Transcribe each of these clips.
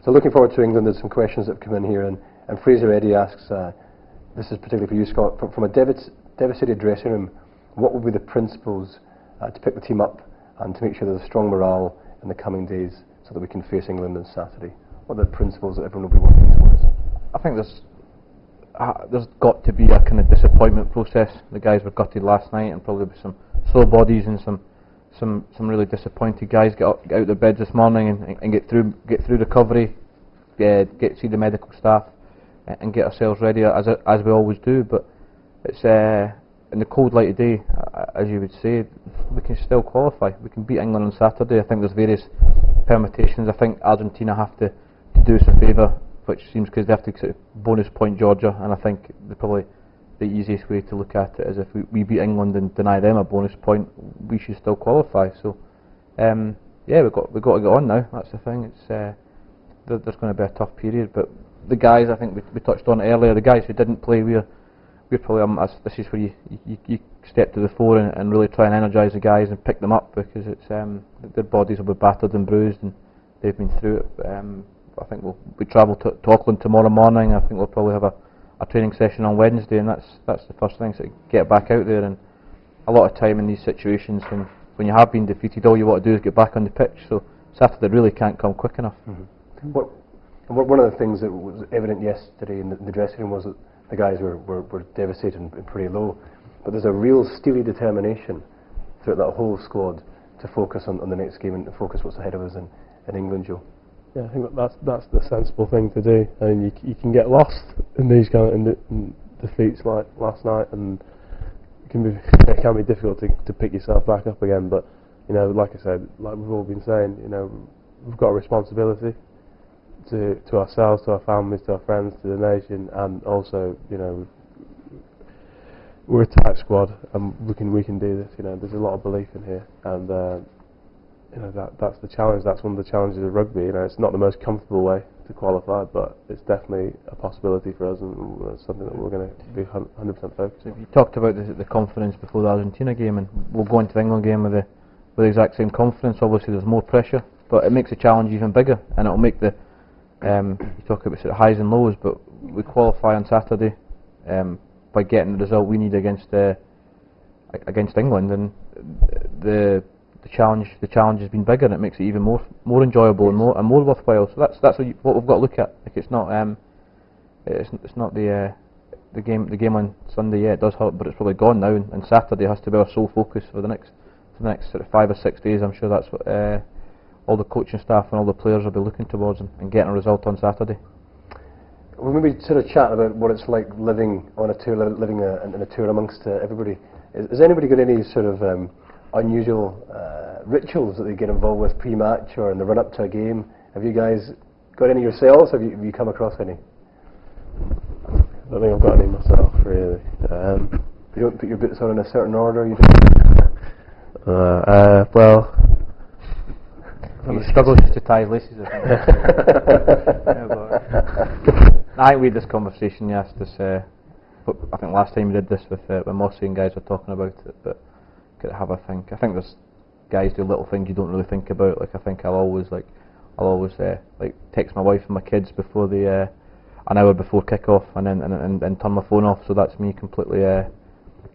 So looking forward to England. There's some questions that have come in here, and Fraser Eddy asks, this is particularly for you, Scott, from a devastated dressing room, what will be the principles to pick the team up and to make sure there's a strong morale in the coming days so that we can face England on Saturday? What are the principles that everyone will be working towards? I think there's got to be a kind of disappointment process. The guys were gutted last night, and probably some sore bodies and some really disappointed guys get out of their beds this morning and get through recovery, get to see the medical staff and get ourselves ready as we always do. But it's in the cold light of day, as you would say, we can still qualify. We can beat England on Saturday. I think there's various permutations. I think Argentina have to do us a favour, which seems because they have to sort of bonus point Georgia, and I think probably the easiest way to look at it is if we beat England and deny them a bonus point, we should still qualify. So yeah, we've got to get on now. That's the thing. It's there's going to be a tough period, but the guys, I think we touched on it earlier, the guys who didn't play, we're probably this is where you step to the fore and really try and energise the guys and pick them up, because it's their bodies will be battered and bruised and they've been through it. I think we travel to Auckland tomorrow morning. I think we'll probably have a training session on Wednesday, and that's the first thing, so get back out there. And a lot of time in these situations when you have been defeated, all you want to do is get back on the pitch, so Saturday really can't come quick enough. One of the things that was evident yesterday in the dressing room was that the guys were devastated and pretty low, but there's a real steely determination throughout that whole squad to focus on the next game and to focus what's ahead of us in England, Joe. Yeah, I think that's the sensible thing to do. I mean, you can get lost in these kind of in defeats like last night, and it can be difficult to pick yourself back up again. But you know, like I said, like we've all been saying, you know, we've got a responsibility to ourselves, to our families, to our friends, to the nation, and also, you know, we're a tight squad, and we can do this. You know, there's a lot of belief in here, and you know, that's the challenge. That's one of the challenges of rugby. You know, it's not the most comfortable way to qualify, but it's definitely a possibility for us, and it's something that we're going to be 100% focused on. You talked about the confidence before the Argentina game, and we'll go into the England game with the exact same confidence. Obviously, there's more pressure, but it makes the challenge even bigger, and it'll make the you talk about sort of highs and lows, but we qualify on Saturday by getting the result we need against England, and the challenge has been bigger, and it makes it even more enjoyable and more worthwhile. So that's what we've got to look at. Like, it's not the game on Sunday. Yeah, it does hurt, but it's probably gone now, and Saturday has to be our sole focus for the next sort of 5 or 6 days. I'm sure that's what all the coaching staff and all the players will be looking towards, and getting a result on Saturday. We'll maybe sort of chat about what it's like living on a tour, living in a tour amongst everybody. Has anybody got any sort of unusual rituals that they get involved with pre-match or in the run-up to a game? Have you guys got any yourselves? Have you come across any? I don't think I've got any myself, really. You don't put your boots on in a certain order, you don't? Well, he struggles just to tie his laces. I think we had this conversation. You asked us, I think last time we did this with when Mossy and guys were talking about it, but could have a think. I think there's guys do little things you don't really think about. Like, I think I'll always like text my wife and my kids before an hour before kick-off, and then turn my phone off. So that's me completely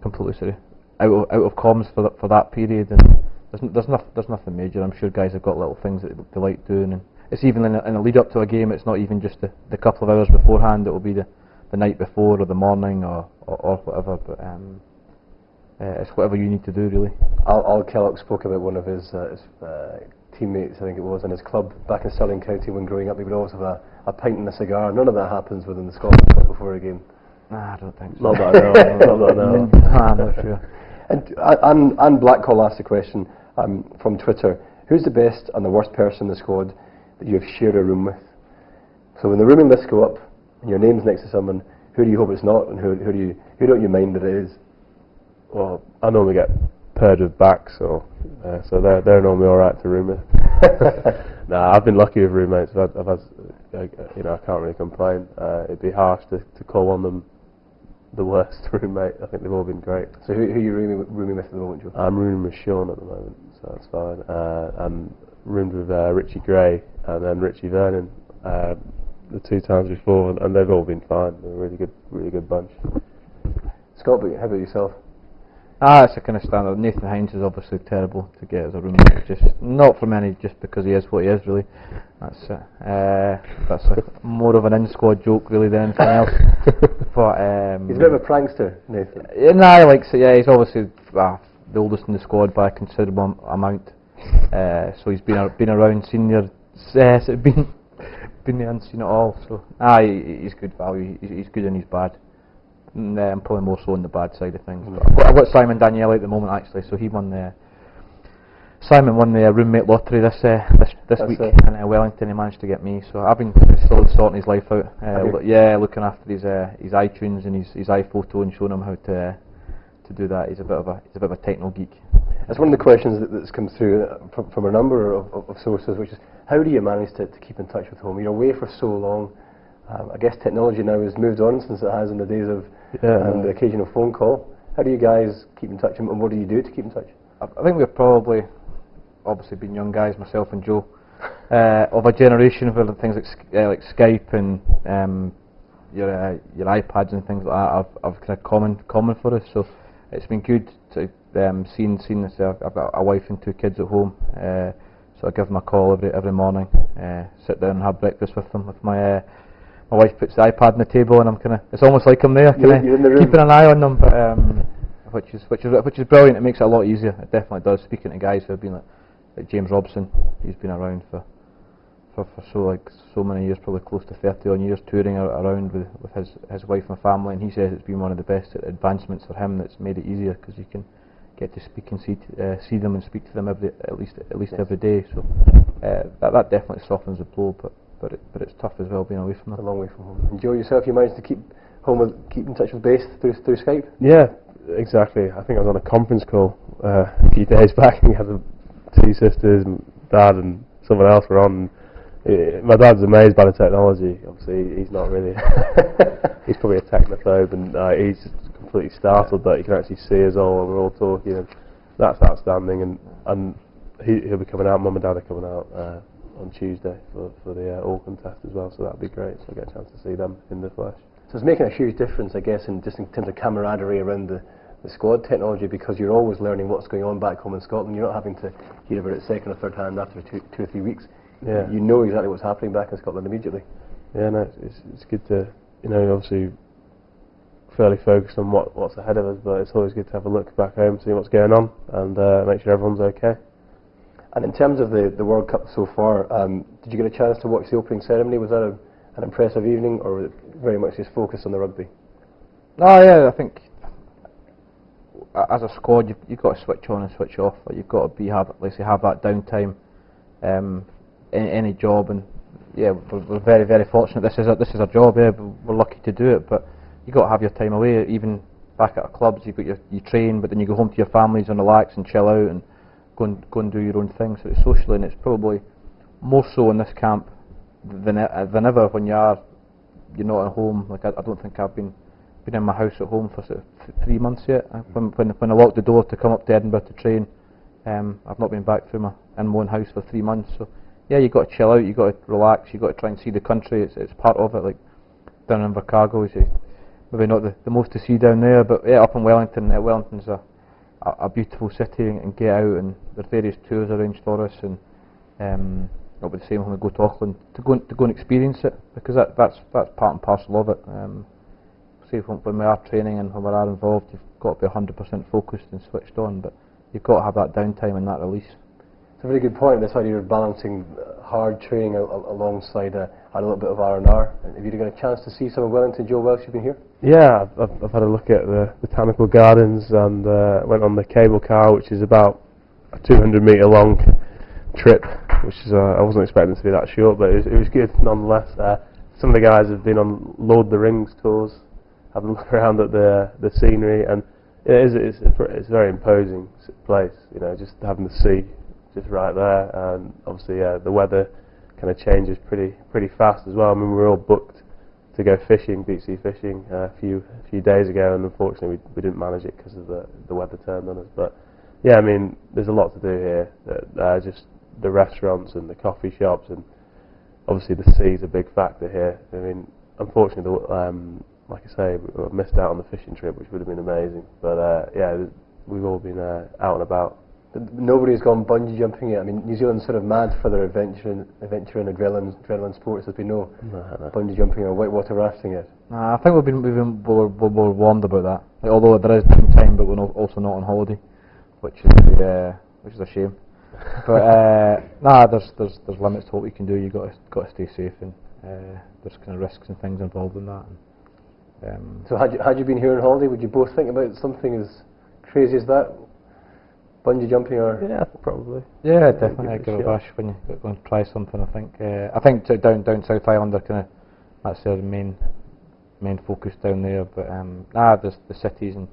sort of out of comms for that period. And there's nothing major. I'm sure guys have got little things that they like doing, and it's even in a lead up to a game. It's not even just the couple of hours beforehand. It will be the night before or the morning or whatever. But it's whatever you need to do, really. Al Kellogg spoke about one of his teammates, I think it was, in his club back in Stirling County when growing up. He would always have a pint and a cigar. None of that happens within the Scotland Club before a game. Nah, I don't think so. Not that I know. Not that I know. I'm not sure. And Anne Blackhall asked a question from Twitter. Who's the best and the worst person in the squad that you have shared a room with? So when the rooming lists go up and your name's next to someone, who do you hope it's not, and who don't you mind that it is? Well, I normally get paired with backs, so they're normally all right to room with. Nah, I've been lucky with roommates. I've had, you know, I can't really complain. It'd be harsh to call one of them the worst roommate. I think they've all been great. So who are you rooming with at the moment, Joe? I'm rooming with Sean at the moment, so that's fine. I'm roomed with Richie Gray and then Richie Vernon. the 2 times before, and they've all been fine. They're a really good bunch. Scott, how about yourself? It's a kind of standard. Nathan Hines is obviously terrible to get as a roommate. Just not from any, just because he is what he is. Really, that's more of an in-squad joke really than anything else. But he's a bit of a prankster, Nathan. Yeah, he likes it. Yeah, he's obviously the oldest in the squad by a considerable amount. So he's been around, seen been there and seen it all. So he's good value. He's good and he's bad. I'm probably more so on the bad side of things. I've got Simon Danielle at the moment actually, so Simon won the roommate lottery this week in Wellington. He managed to get me, so I've been slowly sorting his life out. Looking after his iTunes and his iPhoto and showing him how to do that. He's a bit of a techno geek. That's one of the questions that's come through from a number of sources, which is how do you manage to keep in touch with home? You're away for so long. I guess technology now has moved on since it has in the days of the occasional phone call. How do you guys keep in touch, and what do you do to keep in touch? I think we've probably, obviously being young guys, myself and Joe, of a generation where things like Skype and your iPads and things like that are kind of common for us. So it's been good to seeing this. I've got a wife and 2 kids at home, so I give them a call every morning, sit down and have breakfast with them. With my wife puts the iPad on the table, and it's almost like I'm there, keeping an eye on them. But which is brilliant. It makes it a lot easier. It definitely does. Speaking to guys who have been like James Robson, he's been around for so many years, probably close to 30 odd years, touring around with his wife and family, and he says it's been one of the best advancements for him. That's made it easier because you can get to speak and see them and speak to them at least every day. So that definitely softens the blow, but it's tough as well being away from them. A long way from home. And Joe, yourself, you managed to keep in touch with base through Skype? Yeah, exactly. I think I was on a conference call a few days back, and we had the 2 sisters, and Dad, and someone else were on. My dad's amazed by the technology. Obviously, he's not really. He's probably a technophobe, and he's just completely startled that he can actually see us all when we're all talking. And that's outstanding. And he'll be coming out. Mum and Dad are coming out on Tuesday for the Auckland test as well. So that'll be great. So I get a chance to see them in the flesh. So it's making a huge difference, I guess, in terms of camaraderie around the squad technology, because you're always learning what's going on back home in Scotland. You're not having to hear about it second or third hand after 2 or 3 weeks. Yeah. You know exactly what's happening back in Scotland immediately. Yeah, no, it's good to, obviously fairly focused on what's ahead of us, but it's always good to have a look back home, see what's going on, and make sure everyone's okay. And in terms of the World Cup so far, did you get a chance to watch the opening ceremony? Was that an impressive evening, or was it very much just focused on the rugby? Oh yeah, I think as a squad you've got to switch on and switch off. Like, you've got to have that downtime. Any job, and yeah, we're very, very fortunate. This is our job. Yeah, we're lucky to do it. But you got to have your time away. Even back at our clubs, you train, but then you go home to your families and relax and chill out and go and do your own thing. So it's socially, and it's probably more so in this camp than ever when you're not at home. Like I don't think I've been in my house at home for sort of 3 months yet. When I locked the door to come up to Edinburgh to train, I've not been back through my own house for 3 months. So yeah, you got to chill out, you got to relax, you got to try and see the country. It's part of it. Like down in Invercargill, maybe not the most to see down there, but yeah, up in Wellington. Wellington's a beautiful city, and get out, and there are various tours arranged for us, and it'll be the same when we go to Auckland to go and experience it, because that's part and parcel of it. Say when we are training and when we are involved, you've got to be 100% focused and switched on, but you've got to have that downtime and that release. It's a very good point, this idea of balancing hard training alongside a little bit of R&R. Have you got a chance to see some of Wellington, Joe, whilst you've been here? Yeah, I've had a look at the botanical gardens, and went on the cable car, which is about a 200 metre long trip, which is I wasn't expecting to be that short, but it was good nonetheless. Some of the guys have been on Lord of the Rings tours, having a look around at the scenery, and it's a very imposing place, just having the sea just right there, and obviously the weather kind of changes pretty fast as well. I mean, we were all booked to go fishing, deep sea fishing, a few days ago, and unfortunately we didn't manage it because of the weather turned on us. But yeah, I mean, there's a lot to do here. Just the restaurants and the coffee shops, and obviously the sea is a big factor here. I mean, unfortunately, like I say, we missed out on the fishing trip, which would have been amazing. But yeah, we've all been out and about. Nobody's gone bungee jumping yet. I mean, New Zealand's sort of mad for their adventure and adrenaline sports. There's been no bungee jumping or whitewater rafting yet. I think we're warned about that. Like, although there is time, but we're also not on holiday, which is a shame. But there's limits to what we can do. You got to stay safe, and there's kind of risks and things involved in that. So had you been here on holiday, would you both think about something as crazy as that? Bungee jumping or? Yeah, probably. Yeah, definitely. I'd give it a bash when you're going to try something. I think down South Island, that's their main focus down there. But there's the cities, and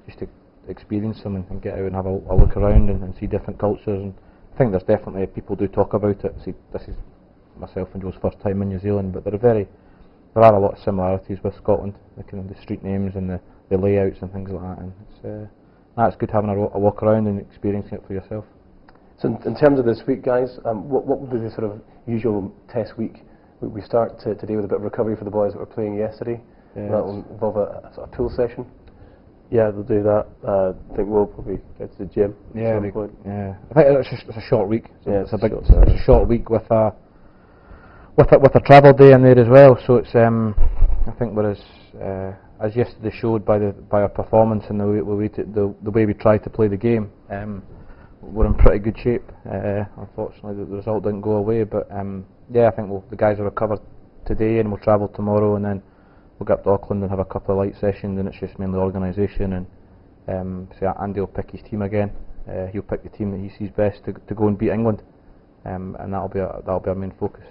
just to experience them and get out and have a look around and see different cultures. And I think there's definitely people do talk about it. See, this is myself and Joe's first time in New Zealand, but there are a lot of similarities with Scotland. The street names and the layouts and things like that. And it's good having a walk around and experiencing it for yourself. So in terms of this week, guys, what would be the sort of usual test week? We start today with a bit of recovery for the boys that were playing yesterday. Yeah, that will involve a sort of pool session. Yeah, they'll do that. I think we'll probably go to the gym at some point. Yeah. I think it's a short week. So yeah, it's a short week with a travel day in there as well. So it's I think we're as yesterday showed by our performance and the way we tried to play the game, we're in pretty good shape. Unfortunately, the result didn't go away, but I think the guys will recover today, and we'll travel tomorrow, and then we'll get up to Auckland and have a couple of light sessions, and it's just mainly organisation. And Andy will pick his team again. He'll pick the team that he sees best to go and beat England, and that'll be our main focus.